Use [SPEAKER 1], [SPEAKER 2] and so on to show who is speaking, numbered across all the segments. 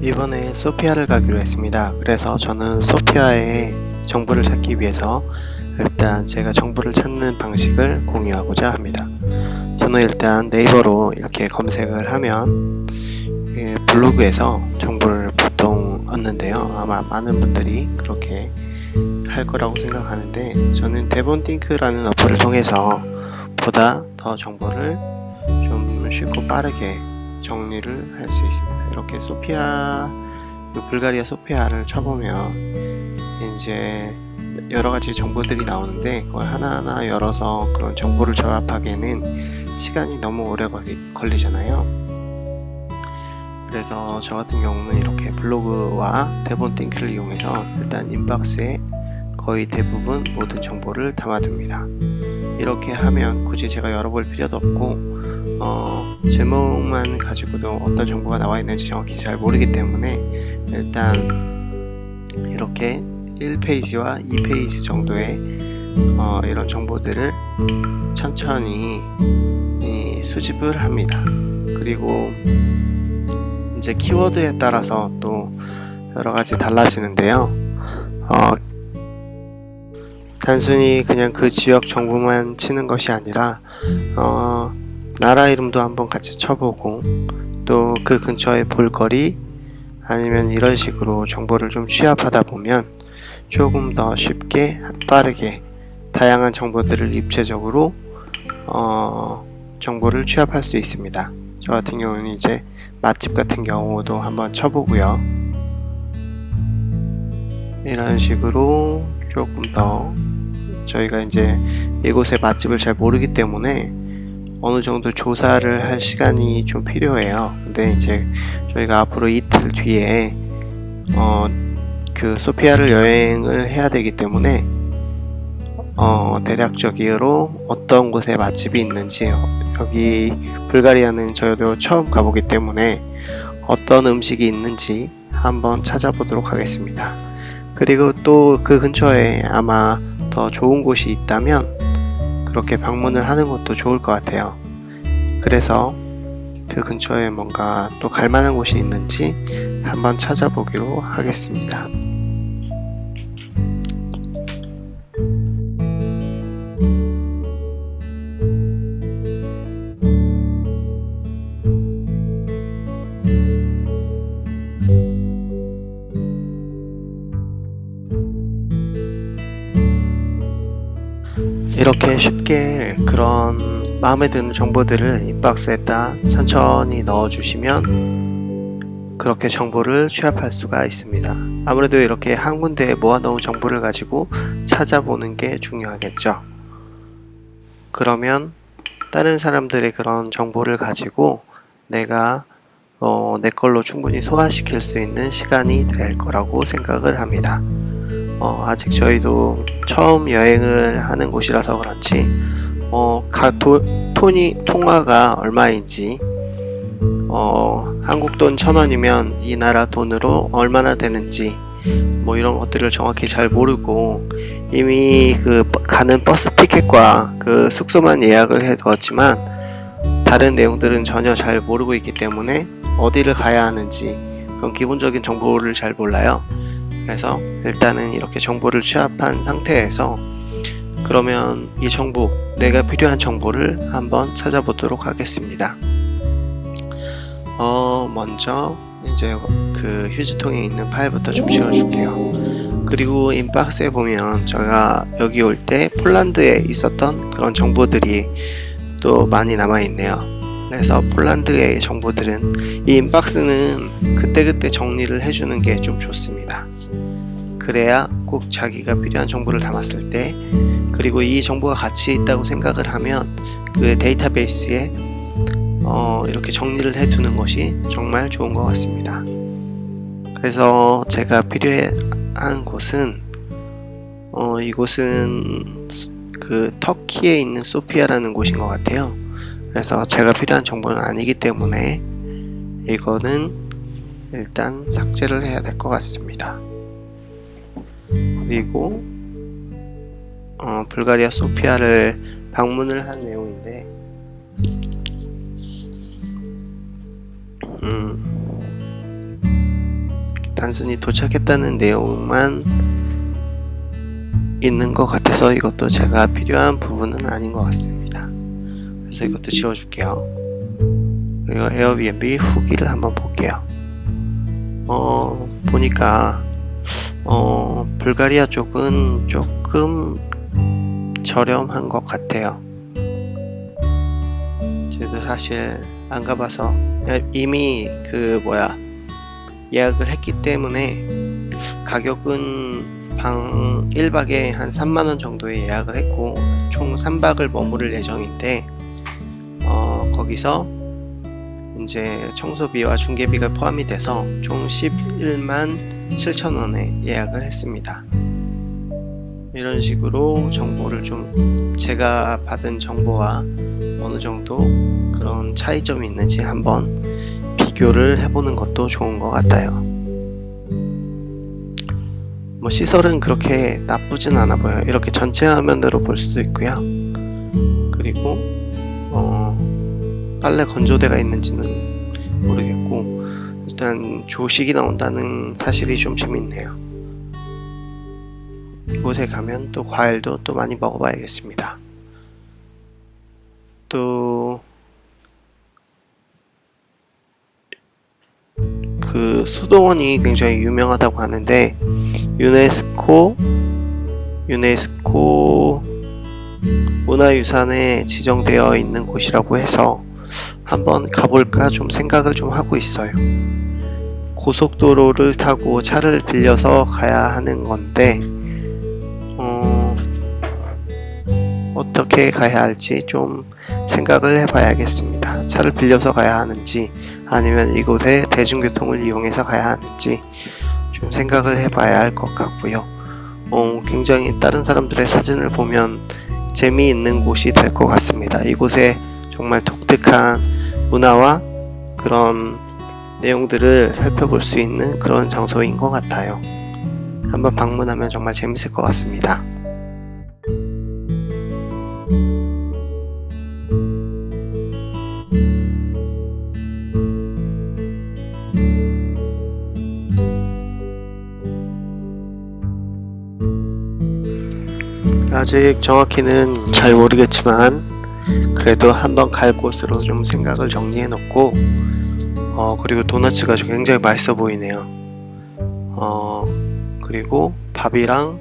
[SPEAKER 1] 이번에 소피아를 가기로 했습니다. 그래서 저는 소피아의 정보를 찾기 위해서 일단 제가 정보를 찾는 방식을 공유하고자 합니다. 저는 일단 네이버로 이렇게 검색을 하면 블로그에서 정보를 보통 얻는데요. 아마 많은 분들이 그렇게 할 거라고 생각하는데, 저는 데본띵크라는 어플을 통해서 보다 더 정보를 좀 쉽고 빠르게 정리를 할 수 있습니다. 이렇게 소피아, 불가리아 소피아를 쳐보면 이제 여러가지 정보들이 나오는데, 그걸 하나하나 열어서 그런 정보를 조합하기에는 시간이 너무 오래 걸리잖아요. 그래서 저 같은 경우는 이렇게 블로그와 데본띵크를 이용해서 일단 인박스에 거의 대부분 모든 정보를 담아둡니다. 이렇게 하면 굳이 제가 열어볼 필요도 없고, 제목만 가지고도 어떤 정보가 나와 있는지 정확히 잘 모르기 때문에 일단 이렇게 1페이지와 2페이지 정도의 이런 정보들을 천천히 수집을 합니다. 그리고 이제 키워드에 따라서 또 여러가지 달라지는데요. 단순히 그냥 그 지역 정보만 치는 것이 아니라 나라 이름도 한번 같이 쳐보고, 또 그 근처의 볼거리 아니면 이런 식으로 정보를 좀 취합하다 보면 조금 더 쉽게 빠르게 다양한 정보들을 입체적으로 정보를 취합할 수 있습니다. 저 같은 경우는 이제 맛집 같은 경우도 한번 쳐보고요. 이런 식으로 조금 더 저희가 이제 이곳의 맛집을 잘 모르기 때문에 어느 정도 조사를 할 시간이 좀 필요해요. 근데 이제 저희가 앞으로 이틀 뒤에 그 소피아를 여행을 해야 되기 때문에 대략적으로 어떤 곳에 맛집이 있는지, 여기 불가리아는 저도 처음 가보기 때문에 어떤 음식이 있는지 한번 찾아보도록 하겠습니다. 그리고 또 그 근처에 아마 더 좋은 곳이 있다면 그렇게 방문을 하는 것도 좋을 것 같아요. 그래서 그 근처에 뭔가 또 갈만한 곳이 있는지 한번 찾아보기로 하겠습니다. 이렇게 쉽게 그런 마음에 드는 정보들을 인박스에다 천천히 넣어주시면 그렇게 정보를 취합할 수가 있습니다. 아무래도 이렇게 한 군데에 모아놓은 정보를 가지고 찾아보는 게 중요하겠죠. 그러면 다른 사람들의 그런 정보를 가지고 내가 내 걸로 충분히 소화시킬 수 있는 시간이 될 거라고 생각을 합니다. 아직 저희도 처음 여행을 하는 곳이라서 그런지 통화가 얼마인지, 한국 돈 1,000원이면 이 나라 돈으로 얼마나 되는지 이런 것들을 정확히 잘 모르고, 이미 그 가는 버스 티켓과 그 숙소만 예약을 해 두었지만 다른 내용들은 전혀 잘 모르고 있기 때문에 어디를 가야 하는지 그런 기본적인 정보를 잘 몰라요. 그래서 일단은 이렇게 정보를 취합한 상태에서 그러면 이 정보, 내가 필요한 정보를 한번 찾아보도록 하겠습니다. 먼저 이제 그 휴지통에 있는 파일부터 좀 지워줄게요. 그리고 인박스에 보면 제가 여기 올 때 폴란드에 있었던 그런 정보들이 또 많이 남아있네요. 그래서 폴란드의 정보들은 이 인박스는 그때그때 정리를 해주는 게 좀 좋습니다. 그래야 꼭 자기가 필요한 정보를 담았을 때, 그리고 이 정보가 가치 있다고 생각을 하면 그 데이터베이스에 이렇게 정리를 해두는 것이 정말 좋은 것 같습니다. 그래서 제가 필요한 곳은 이곳은 그 터키에 있는 소피아라는 곳인 것 같아요. 그래서 제가 필요한 정보는 아니기 때문에 이거는 일단 삭제를 해야 될 것 같습니다. 그리고 불가리아 소피아를 방문을 한 내용인데, 단순히 도착했다는 내용만 있는 것 같아서 이것도 제가 필요한 부분은 아닌 것 같습니다. 그래서 이것도 지워줄게요. 그리고 에어비앤비 후기를 한번 볼게요. 보니까 불가리아 쪽은 조금 저렴한 것 같아요. 저도 사실 안 가봐서 이미 예약을 했기 때문에 가격은 방 1박에 한 3만원 정도에 예약을 했고 총 3박을 머무를 예정인데 거기서 이제 청소비와 중개비가 포함이 돼서 총 11만 7천원에 예약을 했습니다. 이런 식으로 정보를 좀 제가 받은 정보와 어느 정도 그런 차이점이 있는지 한번 비교를 해보는 것도 좋은 것 같아요. 시설은 그렇게 나쁘진 않아 보여요. 이렇게 전체 화면으로 볼 수도 있고요. 그리고 빨래 건조대가 있는지는 모르겠고 일단 조식이 나온다는 사실이 좀 재밌네요. 이곳에 가면 또 과일도 또 많이 먹어봐야겠습니다. 또 그 수도원이 굉장히 유명하다고 하는데 유네스코 문화유산에 지정되어 있는 곳이라고 해서 한번 가볼까 좀 생각을 좀 하고 있어요. 고속도로를 타고 차를 빌려서 가야 하는 건데 어떻게 가야 할지 좀 생각을 해봐야겠습니다. 차를 빌려서 가야 하는지 아니면 이곳에 대중교통을 이용해서 가야 하는지 좀 생각을 해봐야 할 것 같고요. 굉장히 다른 사람들의 사진을 보면 재미있는 곳이 될 것 같습니다. 이곳에 정말 독특한 문화와 그런 내용들을 살펴볼 수 있는 그런 장소인 것 같아요. 한번 방문하면 정말 재밌을 것 같습니다. 아직 정확히는 잘 모르겠지만 그래도 한번 갈 곳으로 좀 생각을 정리해 놓고 그리고 도너츠가 굉장히 맛있어 보이네요. 그리고 밥이랑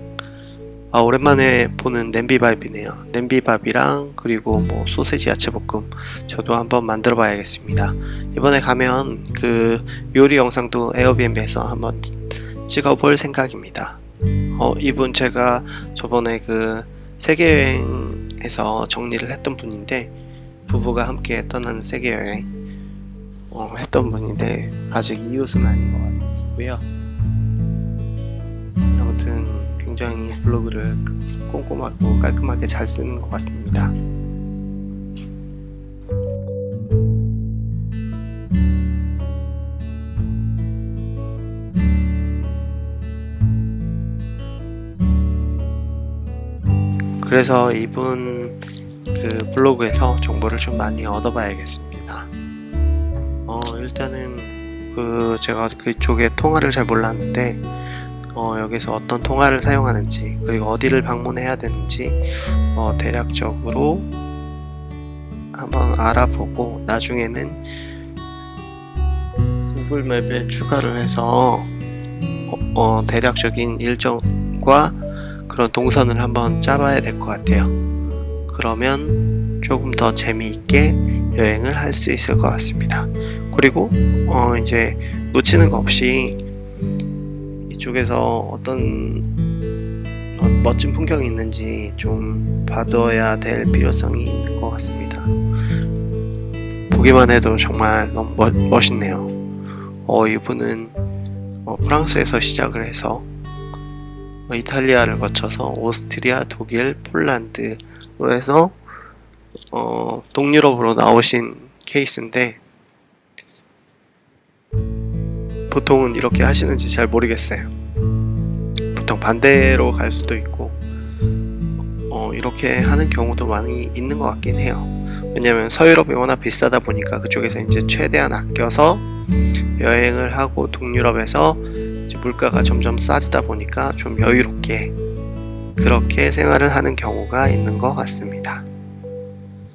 [SPEAKER 1] 오랜만에 보는 냄비밥이네요. 냄비밥이랑 그리고 소세지 야채볶음 저도 한번 만들어 봐야겠습니다. 이번에 가면 그 요리 영상도 에어비앤비에서 한번 찍어 볼 생각입니다. 이분 제가 저번에 그 세계여행에서 정리를 했던 분인데 부부가 함께 떠나는 세계여행 했던 분인데 아직 이웃은 아닌 것 같고요. 아무튼 굉장히 블로그를 꼼꼼하고 깔끔하게 잘 쓰는 것 같습니다. 그래서 이분 그 블로그에서 정보를 좀 많이 얻어봐야겠습니다. 일단은 제가 그쪽에 통화를 잘 몰랐는데 여기서 어떤 통화를 사용하는지 그리고 어디를 방문해야 되는지 대략적으로 한번 알아보고 나중에는 구글맵에 추가를 해서 대략적인 일정과 그런 동선을 한번 짜봐야 될 것 같아요. 그러면 조금 더 재미있게 여행을 할 수 있을 것 같습니다. 그리고 이제 놓치는 거 없이 이쪽에서 어떤 멋진 풍경이 있는지 좀 봐둬야 될 필요성이 있는 것 같습니다. 보기만 해도 정말 너무 멋있네요. 이분은 프랑스에서 시작을 해서 이탈리아를 거쳐서 오스트리아, 독일, 폴란드로 해서 동유럽으로 나오신 케이스인데 보통은 이렇게 하시는지 잘 모르겠어요. 보통 반대로 갈 수도 있고 이렇게 하는 경우도 많이 있는 것 같긴 해요. 왜냐면 서유럽이 워낙 비싸다 보니까 그쪽에서 이제 최대한 아껴서 여행을 하고 동유럽에서 이제 물가가 점점 싸지다 보니까 좀 여유롭게 그렇게 생활을 하는 경우가 있는 것 같습니다.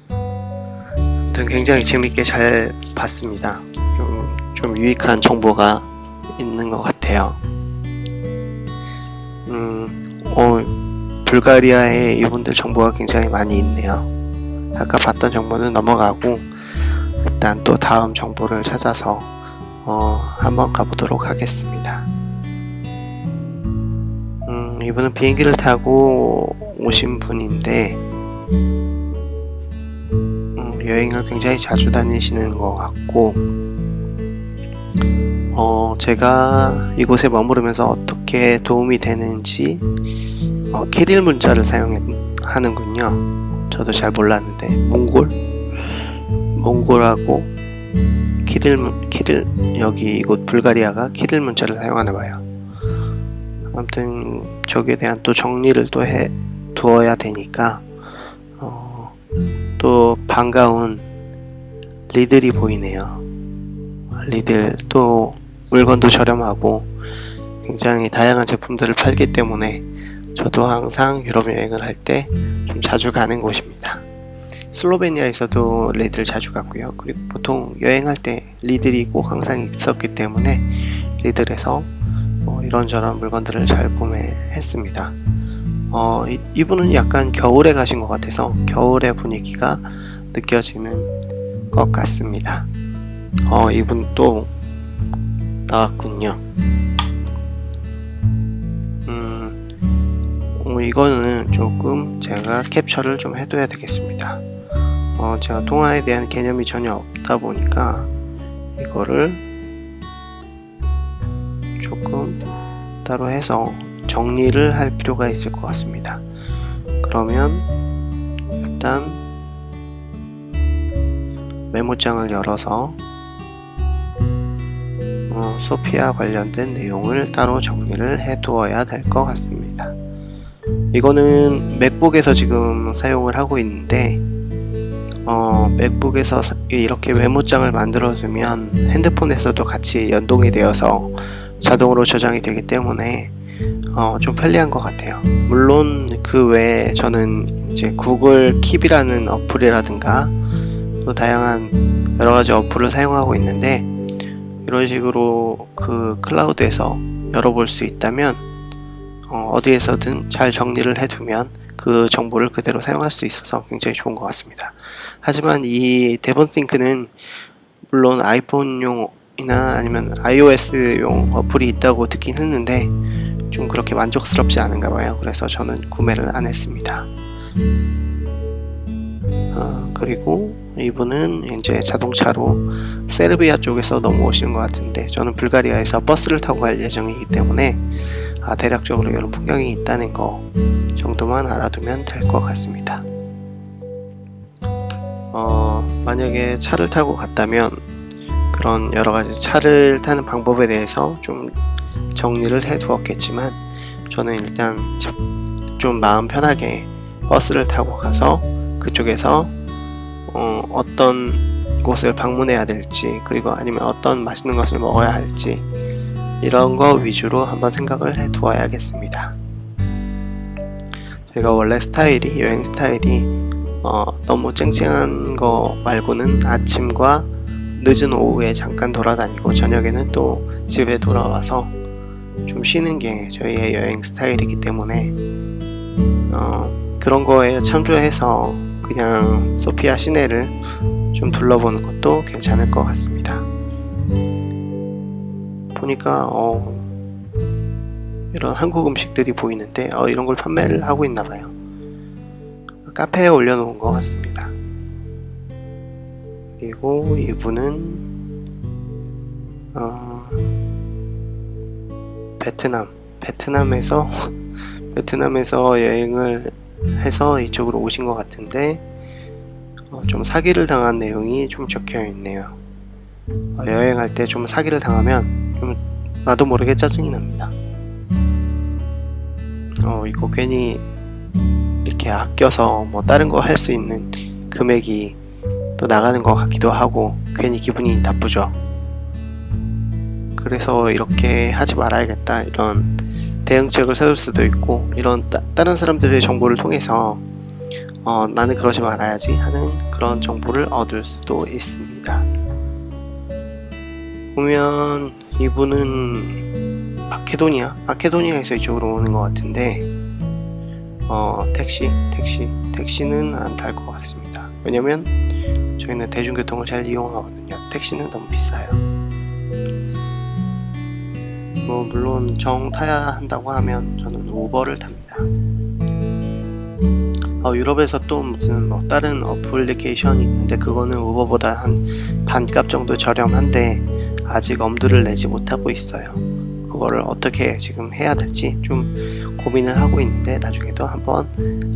[SPEAKER 1] 아무튼 굉장히 재밌게 잘 봤습니다. 좀 유익한 정보가 있는 것 같아요. 불가리아에 이분들 정보가 굉장히 많이 있네요. 아까 봤던 정보는 넘어가고 일단 또 다음 정보를 찾아서 한번 가보도록 하겠습니다. 이분은 비행기를 타고 오신 분인데 여행을 굉장히 자주 다니시는 것 같고 제가 이곳에 머무르면서 어떻게 도움이 되는지 키릴 문자를 사용하는군요. 저도 잘 몰랐는데 몽골하고 키릴 여기 이곳 불가리아가 키릴 문자를 사용하나 봐요. 아무튼 저기에 대한 또 정리를 또 해 두어야 되니까 또 반가운 리들이 보이네요. 리들 또 물건도 저렴하고 굉장히 다양한 제품들을 팔기 때문에 저도 항상 유럽 여행을 할 때 좀 자주 가는 곳입니다. 슬로베니아에서도 리들 자주 갔고요. 그리고 보통 여행할 때 리들이 꼭 항상 있었기 때문에 리들에서 이런저런 물건들을 잘 구매했습니다. 이분은 약간 겨울에 가신 것 같아서 겨울의 분위기가 느껴지는 것 같습니다. 이분 또 나왔군요. 이거는 조금 제가 캡처를 좀 해둬야 되겠습니다. 제가 통화에 대한 개념이 전혀 없다 보니까 이거를 조금 따로 해서 정리를 할 필요가 있을 것 같습니다. 그러면 일단 메모장을 열어서 소피아 관련된 내용을 따로 정리를 해 두어야 될 것 같습니다. 이거는 맥북에서 지금 사용을 하고 있는데 맥북에서 이렇게 메모장을 만들어 두면 핸드폰에서도 같이 연동이 되어서 자동으로 저장이 되기 때문에 좀 편리한 것 같아요. 물론 그 외에 저는 이제 구글 킵이라는 어플이라든가 또 다양한 여러가지 어플을 사용하고 있는데 이런 식으로 그 클라우드에서 열어볼 수 있다면 어디에서든 잘 정리를 해두면 그 정보를 그대로 사용할 수 있어서 굉장히 좋은 것 같습니다. 하지만 이 데본띵크는 물론 아이폰용이나 아니면 iOS용 어플이 있다고 듣긴 했는데 좀 그렇게 만족스럽지 않은가 봐요. 그래서 저는 구매를 안 했습니다. 그리고 이분은 이제 자동차로 세르비아 쪽에서 넘어오시는 것 같은데 저는 불가리아에서 버스를 타고 갈 예정이기 때문에 대략적으로 이런 풍경이 있다는 거 정도만 알아두면 될 것 같습니다. 만약에 차를 타고 갔다면 그런 여러가지 차를 타는 방법에 대해서 좀 정리를 해 두었겠지만 저는 일단 좀 마음 편하게 버스를 타고 가서 그쪽에서 어떤 곳을 방문해야 될지 그리고 아니면 어떤 맛있는 것을 먹어야 할지 이런 거 위주로 한번 생각을 해 두어야겠습니다. 제가 원래 여행 스타일이 너무 쨍쨍한 거 말고는 아침과 늦은 오후에 잠깐 돌아다니고 저녁에는 또 집에 돌아와서 좀 쉬는 게 저희의 여행 스타일이기 때문에 그런 거에 참조해서 그냥 소피아 시내를 좀 둘러보는 것도 괜찮을 것 같습니다. 보니까 이런 한국 음식들이 보이는데 이런 걸 판매를 하고 있나봐요. 카페에 올려놓은 것 같습니다. 그리고 이분은 베트남에서 여행을 해서 이쪽으로 오신 것 같은데 좀 사기를 당한 내용이 좀 적혀 있네요. 여행할 때 좀 사기를 당하면 좀 나도 모르게 짜증이 납니다. 이거 괜히 이렇게 아껴서 뭐 다른 거 할 수 있는 금액이 또 나가는 것 같기도 하고 괜히 기분이 나쁘죠. 그래서 이렇게 하지 말아야겠다 이런 대응책을 세울 수도 있고, 이런 다른 사람들의 정보를 통해서 나는 그러지 말아야지 하는 그런 정보를 얻을 수도 있습니다. 보면 이분은 마케도니아에서 이쪽으로 오는 것 같은데, 택시는 안 탈 것 같습니다. 왜냐면 저희는 대중교통을 잘 이용하거든요. 택시는 너무 비싸요. 물론 정 타야 한다고 하면 저는 우버를 탑니다. 유럽에서 또 무슨 다른 어플리케이션이 있는데, 그거는 우버보다 한 반값 정도 저렴한데 아직 엄두를 내지 못하고 있어요. 그거를 어떻게 지금 해야 될지 좀 고민을 하고 있는데, 나중에도 한번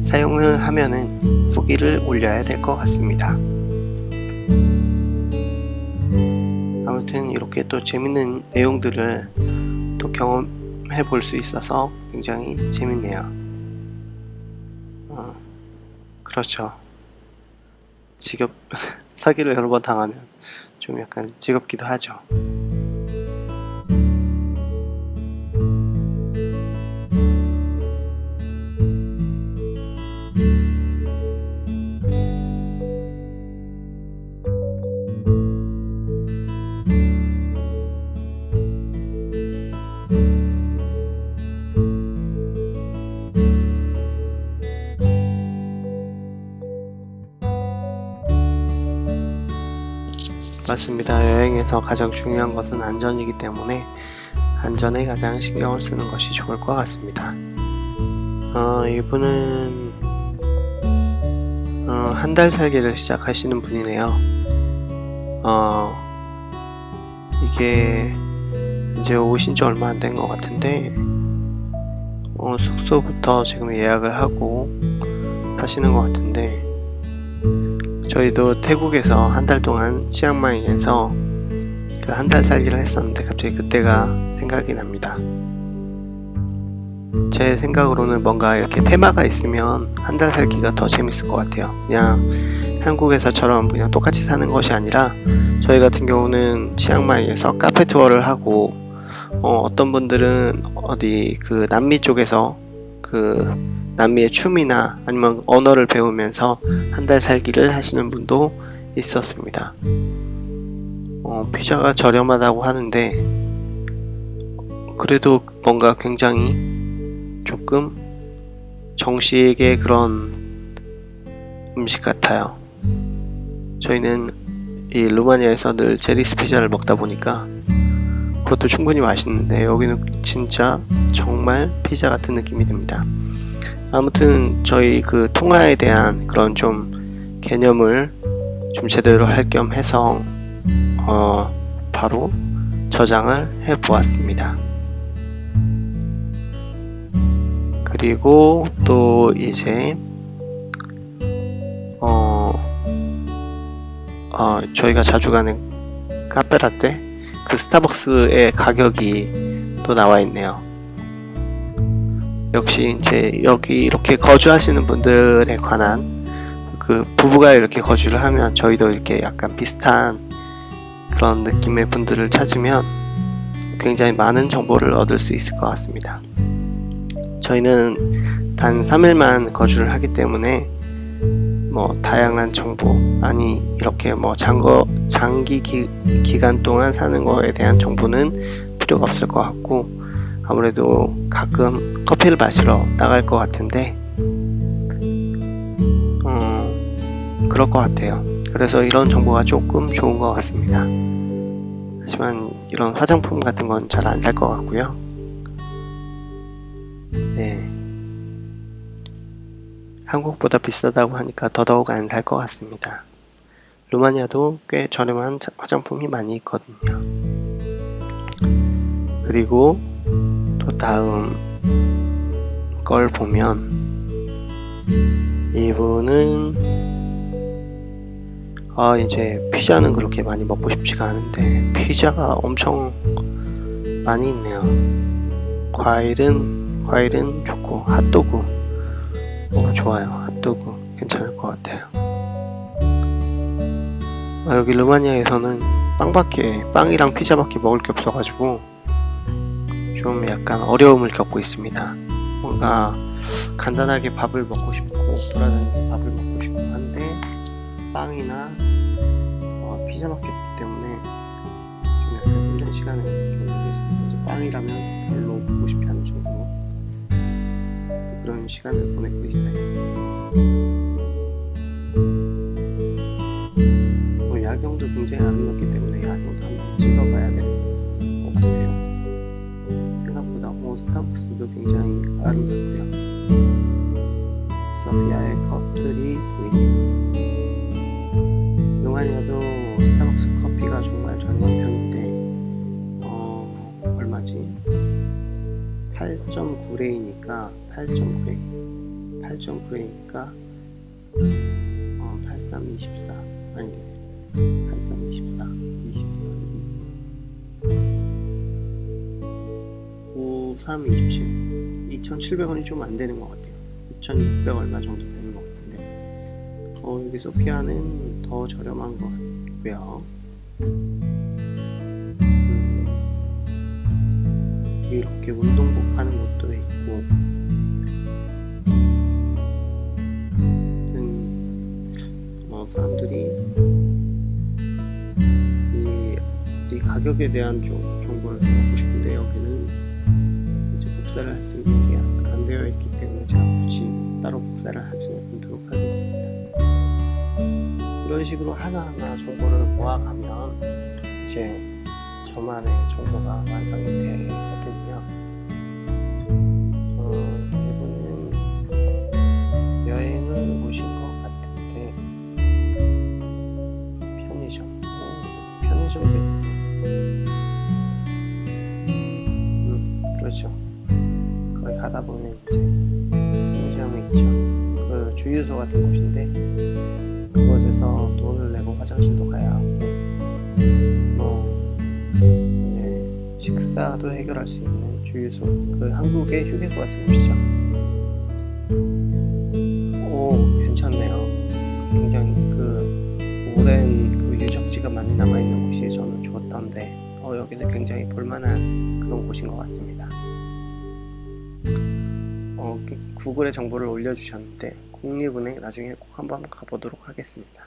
[SPEAKER 1] 사용을 하면은 후기를 올려야 될 것 같습니다. 아무튼 이렇게 또 재밌는 내용들을 또 경험해 볼 수 있어서 굉장히 재밌네요. 그렇죠. 사기를 여러 번 당하면 좀 약간 지겹기도 하죠. 맞습니다. 여행에서 가장 중요한 것은 안전이기 때문에 안전에 가장 신경을 쓰는 것이 좋을 것 같습니다. 이분은 한 달 살기를 시작하시는 분이네요. 이게 이제 오신 지 얼마 안 된 것 같은데, 숙소부터 지금 예약을 하고 하시는 것 같은데, 저희도 태국에서 한 달 동안 치앙마이에서 그 한 달 살기를 했었는데 갑자기 그때가 생각이 납니다. 제 생각으로는 뭔가 이렇게 테마가 있으면 한 달 살기가 더 재밌을 것 같아요. 그냥 한국에서처럼 그냥 똑같이 사는 것이 아니라, 저희 같은 경우는 치앙마이에서 카페 투어를 하고, 어떤 분들은 어디 그 남미 쪽에서 그 남미의 춤이나 아니면 언어를 배우면서 한 달 살기를 하시는 분도 있었습니다. 피자가 저렴하다고 하는데 그래도 뭔가 굉장히 조금 정식의 그런 음식 같아요. 저희는 이 루마니아에서 늘 제리스 피자를 먹다 보니까 그것도 충분히 맛있는데, 여기는 진짜 정말 피자 같은 느낌이 듭니다. 아무튼 저희 그 통화에 대한 그런 좀 개념을 좀 제대로 할 겸 해서 바로 저장을 해 보았습니다. 그리고 또 이제 저희가 자주 가는 카페라떼, 그 스타벅스의 가격이 또 나와 있네요. 역시 이제 여기 이렇게 거주하시는 분들에 관한, 그 부부가 이렇게 거주를 하면 저희도 이렇게 약간 비슷한 그런 느낌의 분들을 찾으면 굉장히 많은 정보를 얻을 수 있을 것 같습니다. 저희는 단 3일만 거주를 하기 때문에 다양한 정보, 아니 이렇게 장기 기간 동안 사는 거에 대한 정보는 필요가 없을 것 같고, 아무래도 가끔 커피를 마시러 나갈 것 같은데 그럴 것 같아요. 그래서 이런 정보가 조금 좋은 것 같습니다. 하지만 이런 화장품 같은 건 잘 안 살 것 같고요. 네, 한국보다 비싸다고 하니까 더더욱 안 살 것 같습니다. 루마니아도 꽤 저렴한 화장품이 많이 있거든요. 그리고 또 다음 걸 보면, 이분은 이제 피자는 그렇게 많이 먹고 싶지가 않은데 피자가 엄청 많이 있네요. 과일은 좋고, 핫도그 좋아요. 핫도그 괜찮을 것 같아요. 여기 루마니아에서는 빵이랑 피자밖에 먹을 게 없어가지고 좀 약간 어려움을 겪고 있습니다. 뭔가 간단하게 밥을 먹고 싶고 돌아다니면서 밥을 먹고 싶고 한데 빵이나 피자밖에 없기 때문에 좀 약간 힘든 시간을 겪고 있습니다. 이제 빵이라면 별로 먹고 싶지 않은 정도로 그런 시간을 보내고 있어요. 야경도 굉장히 아름답기 때문에 야경도 한번 찍어봐야 될 것 같아요. 생각보다 스타벅스도 굉장히 아름답고요. 소피아의 컵들이 보이네요. 용안이어도 스타벅스 커피가 정말 저렴한 편인데 얼마지? 8.9레이니까 8324 아닌데 8324 5327 2,700원이 좀 안 되는 것 같아요. 2,600 얼마 정도 되는 것 같은데 여기 소피아는 더 저렴한 것 같고요. 이렇게 운동복 파는 곳도 있고 사람들이 이 가격에 대한 정보를 받고 싶은데 여기는 이제 복사를 할 수 있는 게 안 되어 있기 때문에 제가 굳이 따로 복사를 하지 않도록 하겠습니다. 이런 식으로 하나하나 정보를 모아가면 이제 저만의 정보가 완성이 되거든요. 이분은 여행을 오신 것 같은데 편의점도 있고 그렇죠. 거기 가다 보면 이제 편의점이 있죠. 그 주유소 같은 곳인데 그곳에서 돈을 내고 화장실도 가야 하고 식사도 해결할 수 있는 주유소, 그 한국의 휴게소 같은 곳이죠. 괜찮네요. 굉장히 그 오랜 그 유적지가 많이 남아있는 곳이 저는 좋았던데 여기는 굉장히 볼만한 그런 곳인 것 같습니다. 구글에 정보를 올려주셨는데 국립은행 나중에 꼭 한번 가보도록 하겠습니다.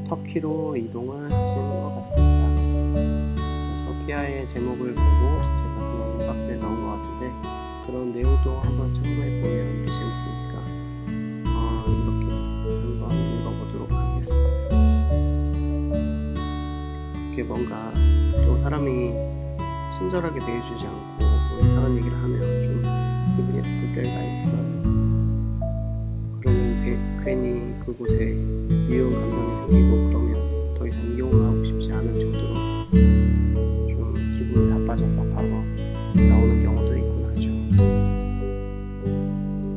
[SPEAKER 1] 터키로 이동을 하시는 것 같습니다. 소피아의 제목을 보고 제가 그냥 인박스에 넣은 것 같은데 그런 내용도 한번 참고해보면 재밌으니까 이렇게 한번 읽어보도록 하겠습니다. 그게 뭔가 또 사람이 친절하게 대해주지 않고 이상한 얘기를 하면 좀 기분이 나쁠 때가 있어요. 그러면 괜히 그곳에 미운 감정이 생기고 그러면 더 이상 이용을 하고 싶지 않을 정도로 좀 기분이 나빠져서 바로 나오는 경우도 있고 하죠.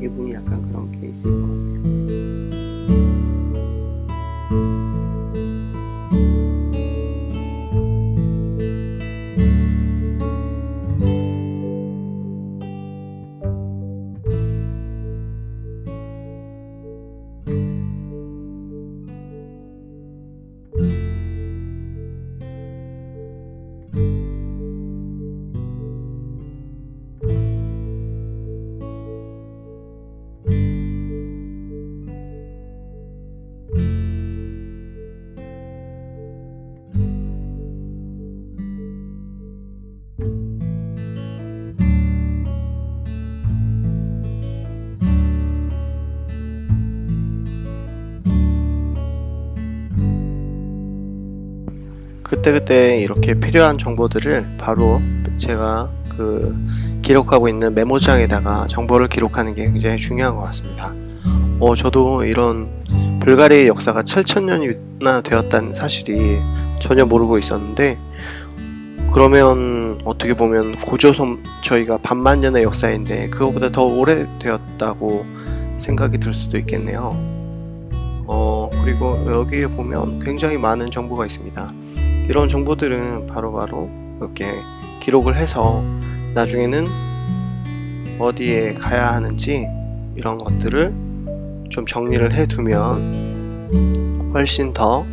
[SPEAKER 1] 이분이 약간 그런 케이스인 것 같아요. 그때그때 이렇게 필요한 정보들을 바로 제가 기록하고 있는 메모장에다가 정보를 기록하는 게 굉장히 중요한 것 같습니다. 저도 이런 불가리아의 역사가 7,000년이나 되었다는 사실이 전혀 모르고 있었는데 그러면 어떻게 보면 고조선 저희가 반만 년의 역사인데 그거보다 더 오래되었다고 생각이 들 수도 있겠네요. 그리고 여기에 보면 굉장히 많은 정보가 있습니다. 이런 정보들은 바로바로 이렇게 기록을 해서 나중에는 어디에 가야 하는지 이런 것들을 좀 정리를 해두면 훨씬 더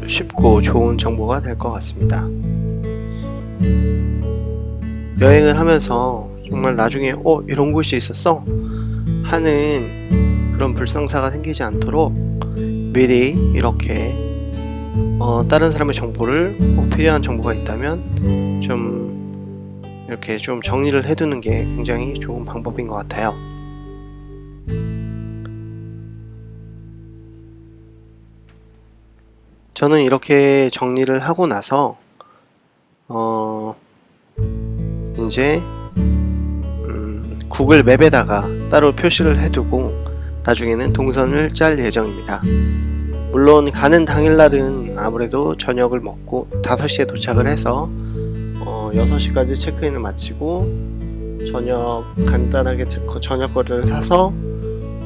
[SPEAKER 1] 쉽고 좋은 정보가 될 것 같습니다. 여행을 하면서 정말 나중에 이런 곳이 있었어 하는 그런 불상사가 생기지 않도록 미리 이렇게 다른 사람의 정보를 꼭 필요한 정보가 있다면 좀 이렇게 좀 정리를 해두는 게 굉장히 좋은 방법인 것 같아요. 저는 이렇게 정리를 하고 나서 이제 구글 맵에다가 따로 표시를 해두고 나중에는 동선을 짤 예정입니다. 물론 가는 당일날은 아무래도 저녁을 먹고 5시에 도착을 해서 6시까지 체크인을 마치고 간단하게 저녁 거리를 사서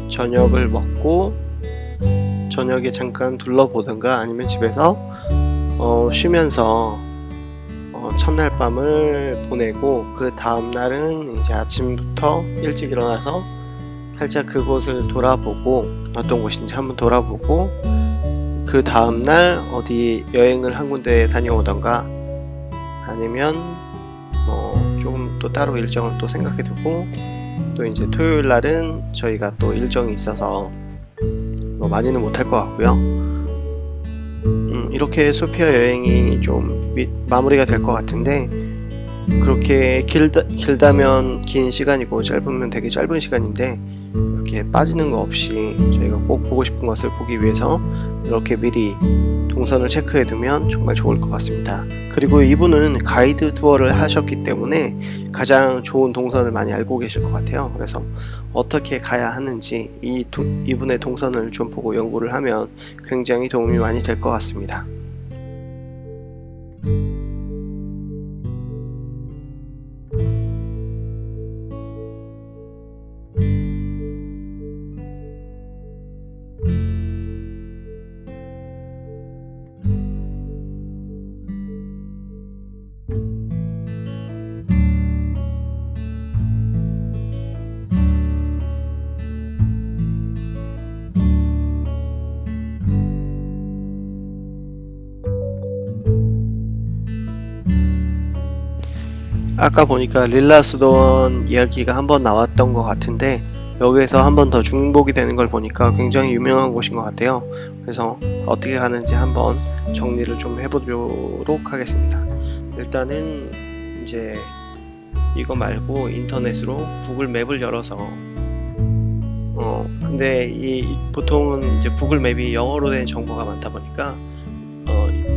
[SPEAKER 1] 저녁을 먹고 저녁에 잠깐 둘러보든가 아니면 집에서 쉬면서 첫날 밤을 보내고 그 다음날은 이제 아침부터 일찍 일어나서 살짝 그곳을 돌아보고 어떤 곳인지 한번 돌아보고 그 다음날 어디 여행을 한 군데 다녀오던가 아니면 조금 또 따로 일정을 또 생각해두고 또 이제 토요일날은 저희가 또 일정이 있어서 많이는 못할 것 같고요. 이렇게 소피아 여행이 좀 마무리가 될 것 같은데 그렇게 길다면 긴 시간이고 짧으면 되게 짧은 시간인데 이렇게 빠지는 거 없이 저희가 꼭 보고 싶은 것을 보기 위해서 이렇게 미리 동선을 체크해 두면 정말 좋을 것 같습니다. 그리고 이분은 가이드 투어를 하셨기 때문에 가장 좋은 동선을 많이 알고 계실 것 같아요. 그래서 어떻게 가야 하는지 이분의 동선을 좀 보고 연구를 하면 굉장히 도움이 많이 될 것 같습니다. 아까 보니까 릴라수돈 이야기가 한번 나왔던 것 같은데 여기에서 한번 더 중복이 되는 걸 보니까 굉장히 유명한 곳인 것 같아요. 그래서 어떻게 가는지 한번 정리를 좀 해보도록 하겠습니다. 일단은 이제 이거 말고 인터넷으로 구글 맵을 열어서 근데 보통은 이제 구글 맵이 영어로 된 정보가 많다 보니까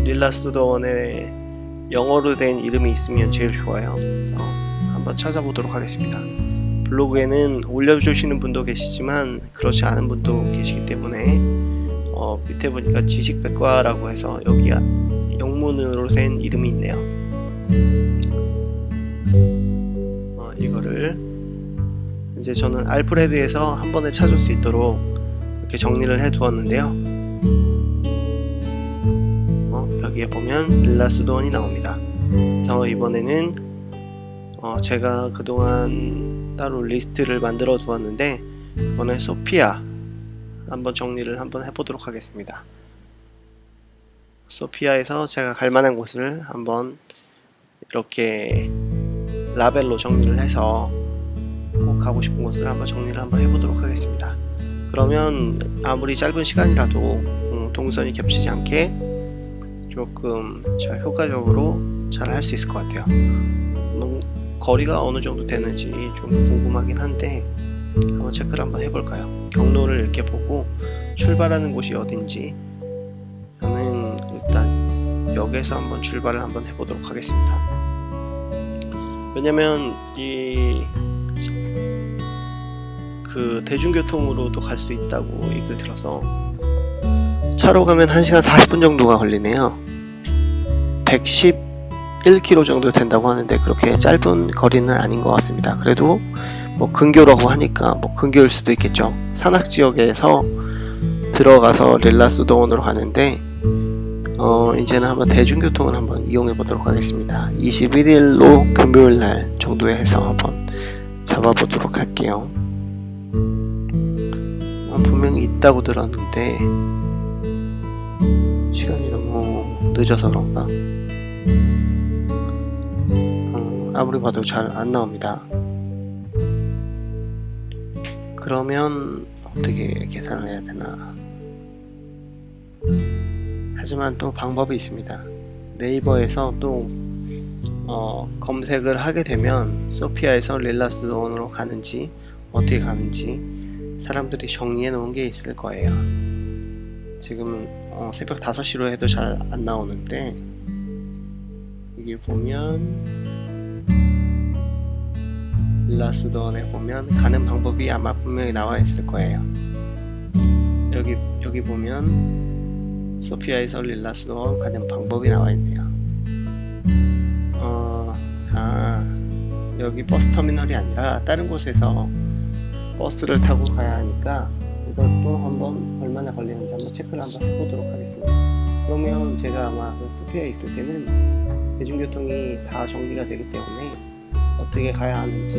[SPEAKER 1] 릴라수돈에 영어로 된 이름이 있으면 제일 좋아요. 그래서 한번 찾아보도록 하겠습니다. 블로그에는 올려주시는 분도 계시지만 그렇지 않은 분도 계시기 때문에 밑에 보니까 지식백과라고 해서 여기가 영문으로 된 이름이 있네요. 이거를 이제 저는 알프레드에서 한 번에 찾을 수 있도록 이렇게 정리를 해 두었는데요. 여기에 보면 릴라수돈이 나옵니다. 그래서 이번에는 제가 그동안 따로 리스트를 만들어 두었는데 이번에 소피아 한번 정리를 한번 해보도록 하겠습니다. 소피아에서 제가 갈 만한 곳을 한번 이렇게 라벨로 정리를 해서 꼭 가고 싶은 곳을 한번 정리를 한번 해보도록 하겠습니다. 그러면 아무리 짧은 시간이라도 동선이 겹치지 않게 조금 잘 효과적으로 잘 할 수 있을 것 같아요. 거리가 어느 정도 되는지 좀 궁금하긴 한데 한번 체크를 한번 해볼까요? 경로를 이렇게 보고 출발하는 곳이 어딘지 저는 일단 역에서 한번 출발을 한번 해보도록 하겠습니다. 왜냐면 그 대중교통으로도 갈 수 있다고 얘기를 들어서 차로 가면 1시간 40분 정도가 걸리네요. 1km 정도 된다고 하는데 그렇게 짧은 거리는 아닌 것 같습니다. 그래도 뭐 근교라고 하니까 뭐 근교일 수도 있겠죠. 산악 지역에서 들어가서 릴라스동원으로 가는데 이제는 한번 대중교통을 한번 이용해 보도록 하겠습니다. 21일로 금요일 날 정도에 해서 한번 잡아보도록 할게요. 분명히 있다고 들었는데 시간이 너무 늦어서 그런가? 아무리 봐도 잘 안 나옵니다. 그러면 어떻게 계산을 해야 되나? 하지만 또 방법이 있습니다. 네이버에서 또 검색을 하게 되면 소피아에서 릴라스동원으로 가는지 어떻게 가는지 사람들이 정리해 놓은 게 있을 거예요. 지금 새벽 5시로 해도 잘 안 나오는데 여기 보면 릴라스동원에 보면 가는 방법이 아마 분명히 나와 있을 거예요. 여기 보면 소피아에서 릴라스동원 가는 방법이 나와 있네요. 여기 버스 터미널이 아니라 다른 곳에서 버스를 타고 가야 하니까 이것도 한번 얼마나 걸리는지 한번 체크를 한번 해보도록 하겠습니다. 그러면 제가 아마 소피아에 있을 때는 대중교통이 다 정리가 되기 때문에 어떻게 가야 하는지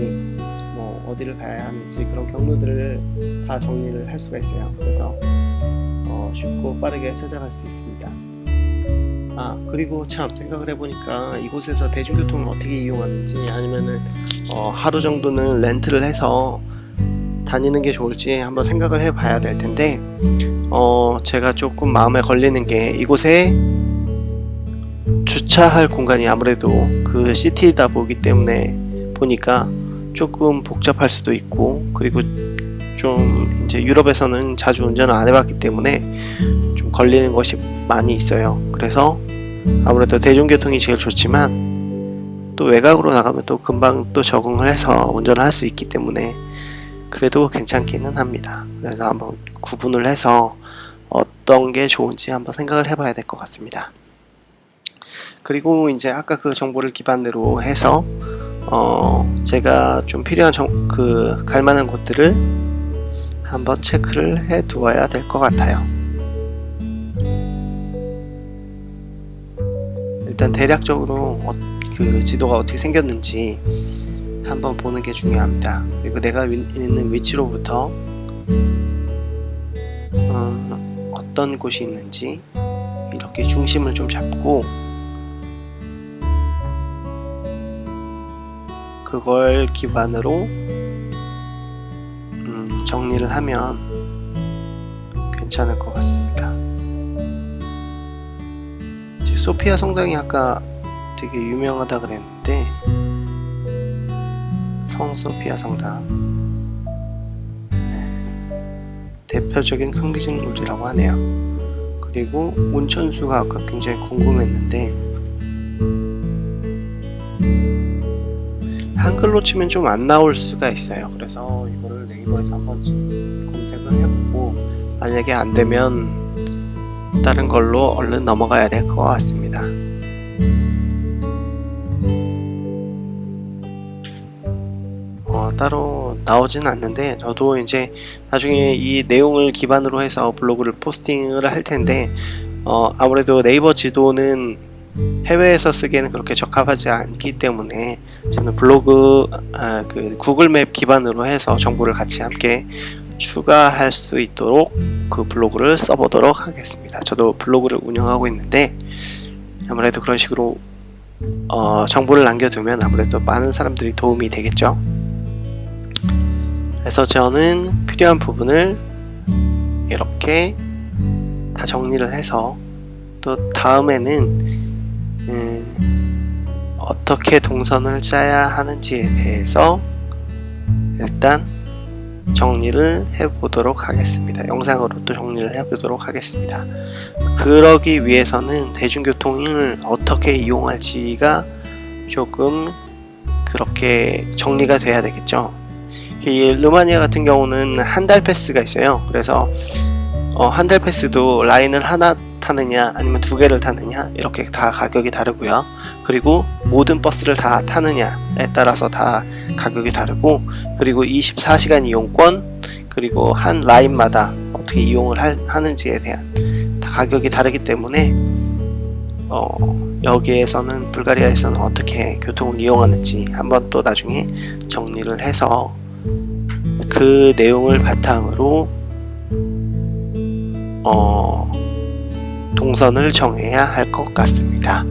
[SPEAKER 1] 뭐 어디를 가야 하는지 그런 경로들을 다 정리를 할 수가 있어요. 그래서 쉽고 빠르게 찾아갈 수 있습니다. 그리고 참 생각을 해보니까 이곳에서 대중교통을 어떻게 이용하는지 아니면은 하루 정도는 렌트를 해서 다니는 게 좋을지 한번 생각을 해봐야 될 텐데 제가 조금 마음에 걸리는 게 이곳에 주차할 공간이 아무래도 그 시티다 보기 때문에 보니까 조금 복잡할 수도 있고, 그리고 좀 이제 유럽에서는 자주 운전을 안 해봤기 때문에 좀 걸리는 것이 많이 있어요. 그래서 아무래도 대중교통이 제일 좋지만 또 외곽으로 나가면 또 금방 또 적응을 해서 운전을 할 수 있기 때문에 그래도 괜찮기는 합니다. 그래서 한번 구분을 해서 어떤 게 좋은지 한번 생각을 해봐야 될 것 같습니다. 그리고 이제 아까 그 정보를 기반으로 해서 제가 좀 필요한 갈만한 곳들을 한번 체크를 해 두어야 될 것 같아요. 일단 대략적으로 그 지도가 어떻게 생겼는지 한번 보는 게 중요합니다. 그리고 내가 있는 위치로부터 어떤 곳이 있는지 이렇게 중심을 좀 잡고 그걸 기반으로 정리를 하면 괜찮을 것 같습니다. 소피아 성당이 아까 되게 유명하다 그랬는데 성 소피아 성당 대표적인 성지순례지라고 하네요. 그리고 온천수가 아까 굉장히 궁금했는데 한글로 치면 좀 안 나올 수가 있어요. 그래서 이거를 네이버에서 한번 검색을 해보고 만약에 안 되면 다른 걸로 얼른 넘어가야 될 것 같습니다. 따로 나오지는 않는데 저도 이제 나중에 이 내용을 기반으로 해서 블로그를 포스팅을 할 텐데 아무래도 네이버 지도는 해외에서 쓰기에는 그렇게 적합하지 않기 때문에 저는 블로그 그 구글맵 기반으로 해서 정보를 같이 함께 추가할 수 있도록 그 블로그를 써보도록 하겠습니다. 저도 블로그를 운영하고 있는데 아무래도 그런 식으로 정보를 남겨두면 아무래도 많은 사람들이 도움이 되겠죠. 그래서 저는 필요한 부분을 이렇게 다 정리를 해서 또 다음에는 어떻게 동선을 짜야 하는지에 대해서 일단 정리를 해보도록 하겠습니다. 영상으로 또 정리를 해보도록 하겠습니다. 그러기 위해서는 대중교통을 어떻게 이용할지가 조금 그렇게 정리가 돼야 되겠죠. 이 루마니아 같은 경우는 한 달 패스가 있어요. 그래서 한 달 패스도 라인을 하나 타느냐 아니면 두 개를 타느냐 이렇게 다 가격이 다르고요. 그리고 모든 버스를 다 타느냐에 따라서 다 가격이 다르고, 그리고 24시간 이용권, 그리고 한 라인마다 어떻게 이용을 하는지에 대한 다 가격이 다르기 때문에 여기에서는 불가리아에서는 어떻게 교통을 이용하는지 한번 또 나중에 정리를 해서 그 내용을 바탕으로 동선을 정해야 할 것 같습니다.